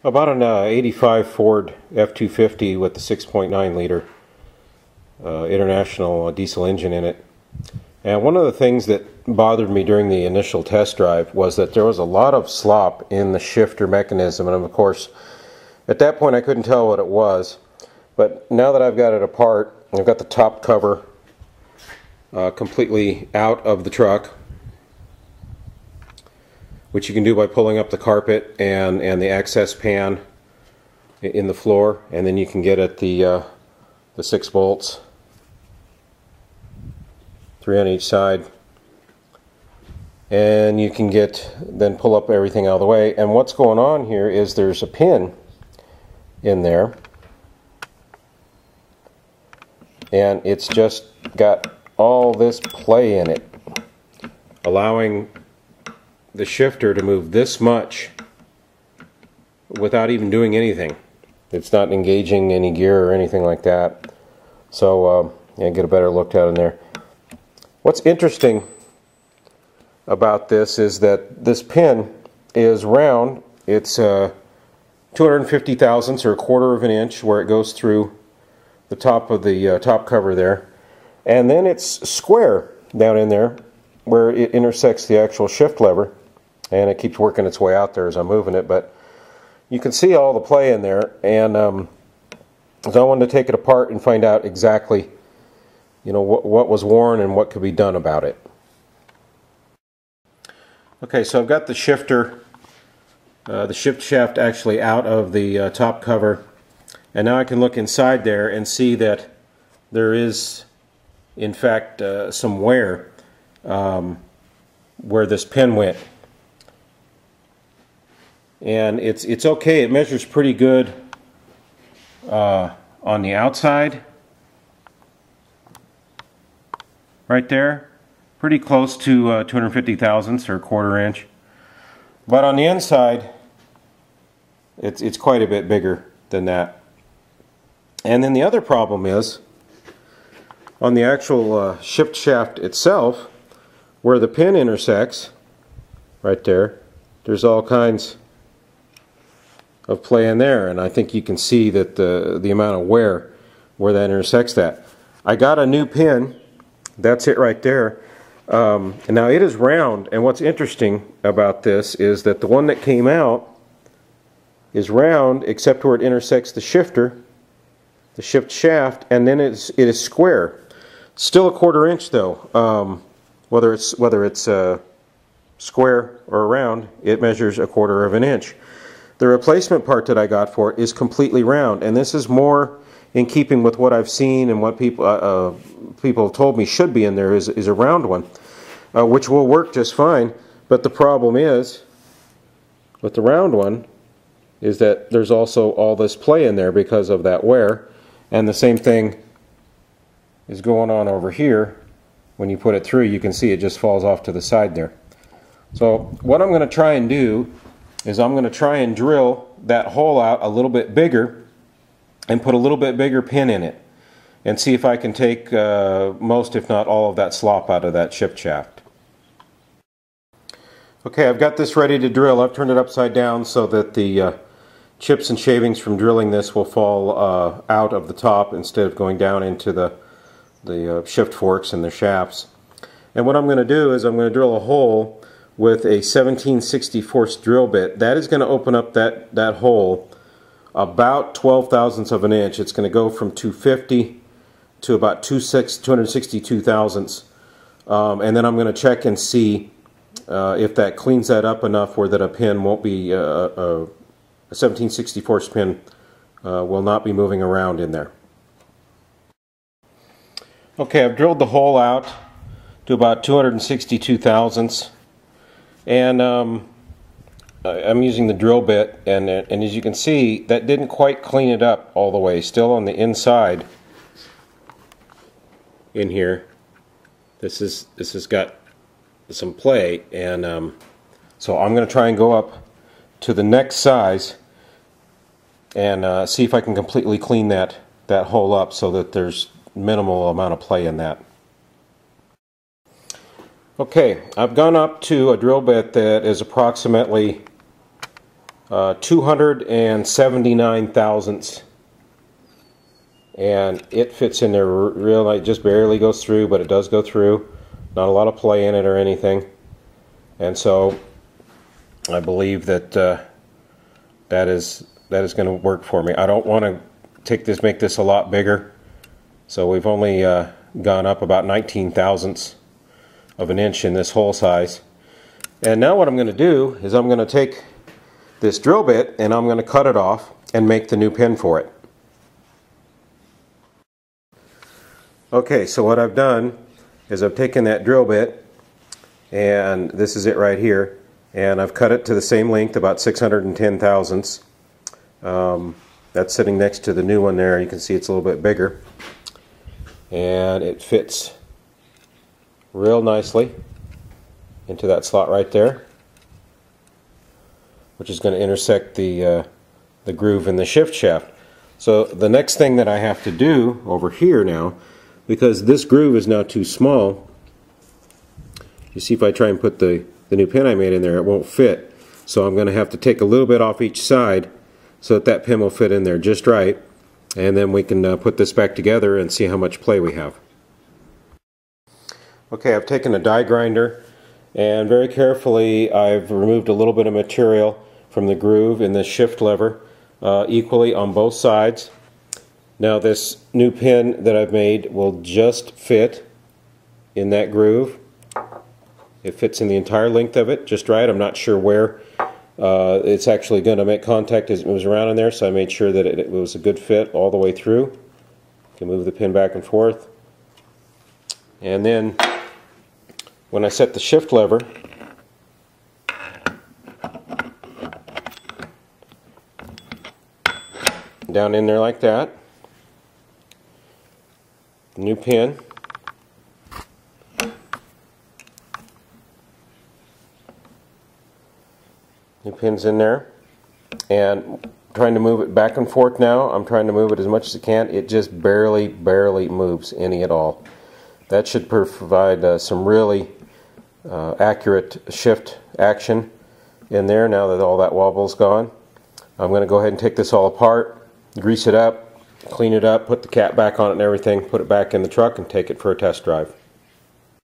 About an 85 Ford F-250 with the 6.9 liter international diesel engine in it. And one of the things that bothered me during the initial test drive was that there was a lot of slop in the shifter mechanism, and of course at that point I couldn't tell what it was. But now that I've got it apart, I've got the top cover completely out of the truck, which you can do by pulling up the carpet and the access pan in the floor, and then you can get at the 6 bolts, 3 on each side, and you can then pull up everything out of the way. And what's going on here is there's a pin in there, and it's just got all this play in it, allowing the shifter to move this much without even doing anything. It's not engaging any gear or anything like that. So yeah, get a better look at it in there. What's interesting about this is that this pin is round. It's 250 thousandths or 1/4 of an inch where it goes through the top of the top cover there, and then it's square down in there where it intersects the actual shift lever, and it keeps working its way out there as I'm moving it. But you can see all the play in there, and so I wanted to take it apart and find out exactly, you know, what was worn and what could be done about it. Okay, so I've got the shifter, the shift shaft actually out of the top cover, and now I can look inside there and see that there is in fact some wear where this pin went. And it's okay. It measures pretty good on the outside, right there, pretty close to 250 thousandths or 1/4 inch. But on the inside, it's quite a bit bigger than that. And then the other problem is on the actual shift shaft itself, where the pin intersects, right there, there's all kinds of play in there, and I think you can see that the amount of wear where that intersects that. I got a new pin, that's it right there, and now it is round, and what's interesting about this is that the one that came out is round except where it intersects the shifter, the shift shaft, and then it is square. Still a 1/4 inch though. Whether it's square or round, it measures a 1/4 of an inch. The replacement part that I got for it is completely round, and this is more in keeping with what I've seen and what people have told me should be in there is a round one, which will work just fine. But the problem is with the round one is that there's also all this play in there because of that wear, and the same thing is going on over here. When you put it through, you can see it just falls off to the side there. So what I'm going to try and do is I'm going to try and drill that hole out a little bit bigger and put a little bit bigger pin in it and see if I can take most, if not all, of that slop out of that shift shaft. Okay, I've got this ready to drill. I've turned it upside down so that the chips and shavings from drilling this will fall out of the top instead of going down into the shift forks and the shafts. And what I'm going to do is I'm going to drill a hole with a 17/64 drill bit. That is going to open up that hole about 12 thousandths of an inch. It's going to go from 250 to about 262 thousandths. And then I'm going to check and see if that cleans that up enough where that a pin won't be, a 17/64 pin will not be moving around in there. Okay, I've drilled the hole out to about 262 thousandths, and I'm using the drill bit, and as you can see, that didn't quite clean it up all the way. Still on the inside in here, this has got some play, and so I'm going to try and go up to the next size and see if I can completely clean that hole up so that there's minimal amount of play in that. Okay, I've gone up to a drill bit that is approximately 279 thousandths, and it fits in there real nice. Just barely goes through, but it does go through. Not a lot of play in it or anything, and so I believe that that is going to work for me. I don't want to make this a lot bigger, so we've only gone up about 19 thousandths of an inch in this hole size. And now what I'm going to do is I'm going to take this drill bit and I'm going to cut it off and make the new pin for it. Okay, so what I've done is I've taken that drill bit, and this is it right here, and I've cut it to the same length, about 610 thousandths. That's sitting next to the new one there. You can see it's a little bit bigger, and it fits real nicely into that slot right there, which is going to intersect the groove in the shift shaft. So the next thing that I have to do over here now, because this groove is now too small, you see if I try and put the new pin I made in there, it won't fit. So I'm going to have to take a little bit off each side so that pin will fit in there just right, and then we can put this back together and see how much play we have. Okay, I've taken a die grinder and very carefully I've removed a little bit of material from the groove in this shift lever equally on both sides. Now this new pin that I've made will just fit in that groove. It fits in the entire length of it just right. I'm not sure where it's actually going to make contact as it moves around in there, so I made sure that it was a good fit all the way through. You can move the pin back and forth. And then when I set the shift lever, down in there like that, the new pin, new pin's in there, and trying to move it back and forth now. I'm trying to move it as much as I can. It just barely moves any at all. That should provide some really accurate shift action in there now that all that wobble's gone. I'm going to go ahead and take this all apart, grease it up, clean it up, put the cap back on it and everything, put it back in the truck and take it for a test drive.